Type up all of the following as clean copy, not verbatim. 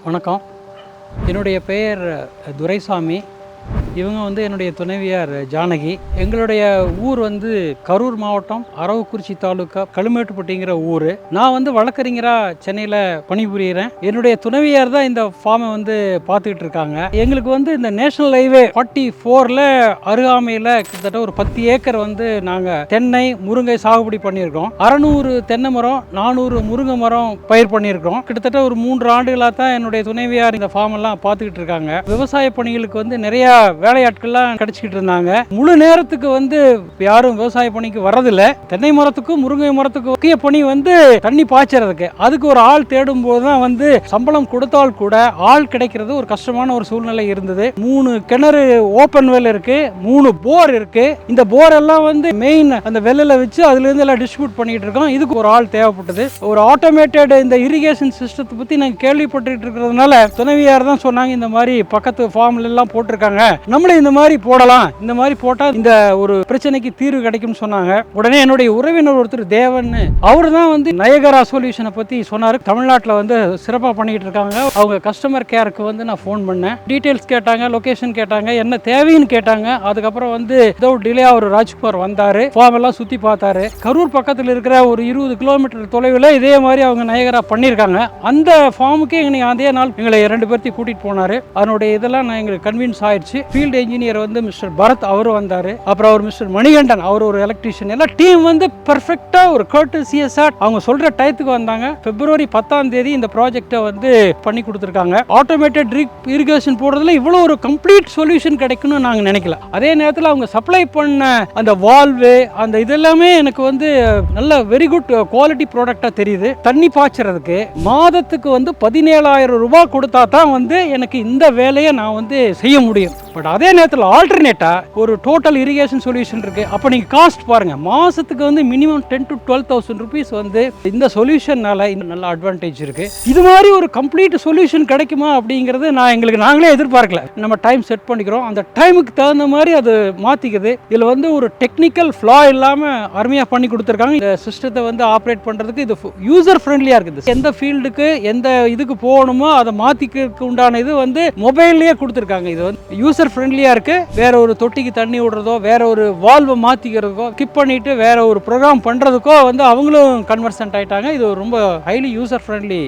வணக்கம். என்னுடைய பெயர் துரைசாமி. இவங்க என்னுடைய துணைவியார் ஜானகி. எங்களுடைய ஊர் கரூர் மாவட்டம் அரவக்குறிச்சி தாலுக்கா கழுமேட்டுப்பட்டிங்கிற ஊர். நான் வழக்கறிஞராக சென்னையில் பணிபுரிகிறேன். என்னுடைய துணைவியார் தான் இந்த ஃபார்மை பார்த்துக்கிட்டு இருக்காங்க. எங்களுக்கு இந்த நேஷனல் ஹைவே 44ல் அருகாமையில் கிட்டத்தட்ட ஒரு 10 ஏக்கர் நாங்கள் தென்னை முருங்கை சாகுபடி பண்ணியிருக்கோம். 600 தென்னை மரம் 400 முருங்கை மரம் பயிர் பண்ணியிருக்கோம். கிட்டத்தட்ட ஒரு 3 ஆண்டுகளாக தான் என்னுடைய துணைவியார் இந்த ஃபார்ம் எல்லாம் பார்த்துக்கிட்டு இருக்காங்க. விவசாய பணிகளுக்கு நிறையா வேலையாட்கள்லாம் கிடைச்சிக்கிட்டு இருந்தாங்க. முழு நேரத்துக்கு யாரும் விவசாய பணிக்கு வரதில்லை. தென்னை மரத்துக்கும் முருங்கை மரத்துக்கும் முக்கிய பணி தண்ணி பாய்ச்சறதுக்கு. அதுக்கு ஒரு ஆள் தேடும் போது தான் சம்பளம் கொடுத்தால் கூட ஆள் கிடைக்கிறது ஒரு கஷ்டமான ஒரு சூழ்நிலை இருந்தது. 3 கிணறு ஓப்பன் வெல் இருக்கு, 3 போர் இருக்கு. இந்த போர் எல்லாம் மெயின் அந்த வெல்லில் வச்சு அதுல இருந்து எல்லாம் டிஸ்ட்ரிபியூட் பண்ணிட்டு இருக்கோம். இதுக்கு ஒரு ஆள் தேவைப்பட்டது. ஒரு ஆட்டோமேட்டட் இந்த இரிகேஷன் சிஸ்டத்தை பத்தி நாங்கள் கேள்விப்பட்டு இருக்கிறதுனால துணைவியார் தான் சொன்னாங்க, இந்த மாதிரி பக்கத்து ஃபார்ம்ல எல்லாம் போட்டிருக்காங்க, நம்மளே இந்த மாதிரி போடலாம், இந்த மாதிரி போட்டா இந்த ஒரு பிரச்சனைக்கு தீர்வு கிடைக்கும்னு சொன்னாங்க. உடனே என்னுடைய உறவினர் ஒருத்தர் தேவன், அவர் தான் நயகரா சொல்யூஷனை பத்தி சொன்னாரு. தமிழ்நாட்டில் சிறப்பாக பண்ணிட்டு இருக்காங்க. அவங்க கஸ்டமர் கேருக்கு நான் ஃபோன் பண்ணேன். டீட்டெயில்ஸ் கேட்டாங்க, லொகேஷன் கேட்டாங்க, என்ன தேவைன்னு கேட்டாங்க. அதுக்கப்புறம் விதவுட் டிலே அவர் ராஜ்குமார் வந்தாரு, ஃபார்ம் எல்லாம் சுத்தி பார்த்தாரு. கரூர் பக்கத்தில் இருக்கிற ஒரு 20 கிலோமீட்டர் தொலைவில் இதே மாதிரி அவங்க நயகரா பண்ணியிருக்காங்க. அந்த ஃபார்முக்கே அதே நாள் எங்களை 2 பேர்த்தையும் கூட்டிட்டு போனாரு. அதனுடைய இதெல்லாம் நான் எங்களுக்கு கன்வின்ஸ் ஆயிடுச்சு. ஃபீல்டு இன்ஜினியர் மிஸ்டர் பரத் அவர் வந்தாரு. அப்புறம் அவர் மிஸ்டர் மணிகண்டன் அவர் ஒரு எலக்ட்ரீஷியன். எல்லாம் டீம் பெர்ஃபெக்ட்டா ஒரு கர்ட்டசியஸா அவங்க சொல்ற டயத்துக்கு வந்தாங்க. பிப்ரவரி 10ஆம் தேதி இந்த ப்ராஜெக்ட்டை பண்ணி கொடுத்துருக்காங்க. ஆட்டோமேட்டட் ட்ரிப் இரிகேஷன் போடுறதுல இவ்வளோ ஒரு கம்ப்ளீட் சொல்யூஷன் கிடைக்கும்னு நாங்கள் நினைக்கல. அதே நேரத்தில் அவங்க சப்ளை பண்ண அந்த வால்வு அந்த இதெல்லாமே எனக்கு நல்ல வெரி குட் குவாலிட்டி ப்ராடக்டா தெரியுது. தண்ணி பாய்ச்சறதுக்கு மாதத்துக்கு 17,000 ரூபாய் கொடுத்தா தான் எனக்கு இந்த வேலையை நான் செய்ய முடியும். பட் அதே நேரத்தில் ஆல்டர்னேட்டா ஒரு டோட்டல் இரிகேஷன் சொல்யூஷன் இருக்கு. அப்போ நீங்க காஸ்ட் பாருங்க, மாசத்துக்கு மினிமம் 10,000 to 12,000 rupees இந்த சொல்யூஷன்னால இன்னும் நல்ல அட்வான்டேஜ் இருக்கு. இது மாதிரி ஒரு கம்ப்ளீட் சொல்யூஷன் கிடைக்குமா அப்படிங்கிறது நாங்களே எதிர்பார்க்கல. நம்ம டைம் செட் பண்ணிக்கிறோம், அந்த டைமுக்கு தகுந்த மாதிரி அது மாத்திக்குது. இதுல ஒரு டெக்னிக்கல் ஃப்ளா இல்லாம அருமையா பண்ணி கொடுத்துருக்காங்க. இந்த சிஸ்டத்தை ஆப்ரேட் பண்றதுக்கு இது யூசர் ஃப்ரெண்ட்லியா இருக்குது. எந்த ஃபீல்டுக்கு எந்த இதுக்கு போகணுமோ அதை மாத்திக்கிறதுக்கு உண்டான இது மொபைல்லயே கொடுத்துருக்காங்க. இது யூசர் ஃப்ரெண்ட்லியா இருக்கு. வேற ஒரு தொட்டிக்கு தண்ணி விடுறதோ, வேற ஒரு வால்வை மாத்திக்கிறதுக்கோ, கிப் பண்ணிட்டு வேற ஒரு ப்ரோக்ராம் பண்றதுக்கோ அவங்களும் கன்வர்சன்ட் ஆயிட்டாங்க. இது ரொம்ப highly user friendly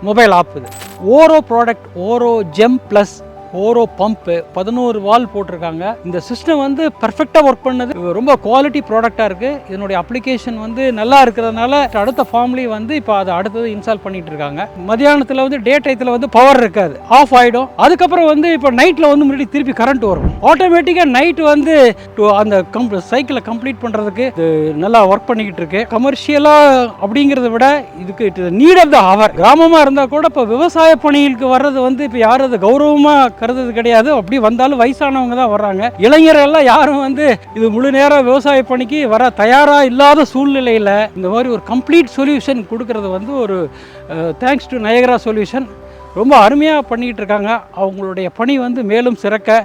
mobile app. இது ஓரோ ப்ராடக்ட், ஓரோ ஜெம் பிளஸ் ஓரோ பம்ப் 11 வால் போட்டிருக்காங்க. இந்த சிஸ்டம் பெர்ஃபெக்டாக ஒர்க் பண்ணது. ரொம்ப குவாலிட்டி ப்ராடக்டாக இருக்குது. இதனுடைய அப்ளிகேஷன் நல்லா இருக்கிறதுனால அடுத்த ஃபார்ம்லேயே இப்போ அதை அடுத்தது இன்ஸ்டால் பண்ணிட்டு இருக்காங்க. மத்தியானத்தில் டே டயத்தில் பவர் இருக்காது, ஆஃப் ஆகிடும். அதுக்கப்புறம் இப்போ நைட்டில் முன்னாடி திருப்பி கரண்ட் வரும். ஆட்டோமேட்டிக்காக நைட் அந்த சைக்கிளை கம்ப்ளீட் பண்ணுறதுக்கு இது நல்லா ஒர்க் பண்ணிக்கிட்டு இருக்கு. கமர்ஷியலாக அப்படிங்கிறத விட இதுக்கு நீட் ஆஃப் த ஹவர். கிராமமாக இருந்தால் கூட இப்போ விவசாய பணிகளுக்கு வர்றது இப்போ யாரும் அது கௌரவமாக கருது கிடையாது. அப்படி வந்தாலும் வயசானவங்க தான் வர்றாங்க. இளைஞர்கள் எல்லாம் யாரும் இது முழு நேரம் விவசாய பணிக்கு வர தயாரா இல்லாத சூழ்நிலையில் இந்த மாதிரி ஒரு கம்ப்ளீட் சொல்யூஷன் கொடுக்கறது ஒரு தேங்க்ஸ் டு நயகரா சொல்யூஷன். ரொம்ப அருமையாக பண்ணிக்கிட்டு இருக்காங்க. அவங்களுடைய பணி மேலும் சிறக்க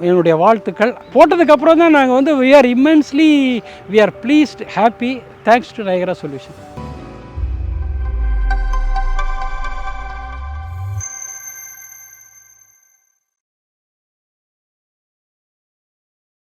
என்னுடைய வாழ்த்துக்கள். போட்டதுக்கப்புறம் தான் நாங்கள் we are immensely we are pleased, happy. Thanks to Niagara solution.